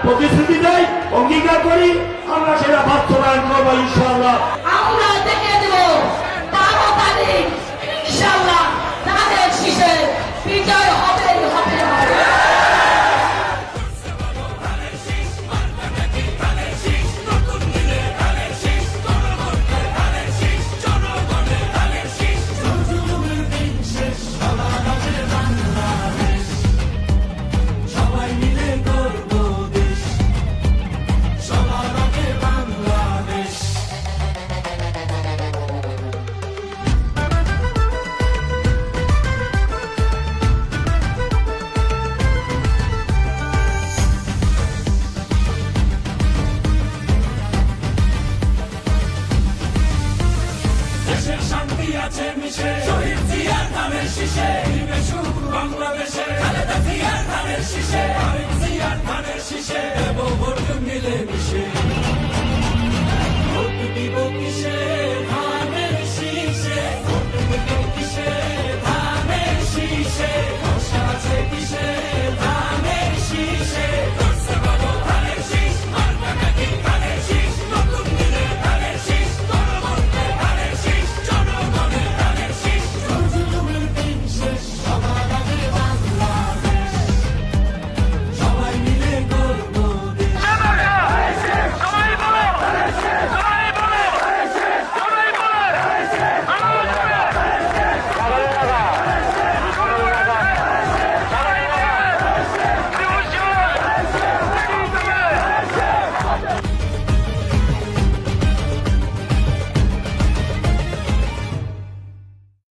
প্রতিশ্রুতি দেয়, অঙ্গীকার করি, আমরা সেটা বাস্তবায়ন করবো ইনশাআল্লাহ। আমরা দেখে দেব 12 তারিখ ইনশাআল্লাহ ধানের শীষের বিজয় হবে হবে হবে। শান্তি আছে মিশে শহীদ জিয়ার ধানের শীষে, বাংলাদেশে খালেদা জিয়ার ধানের শীষে।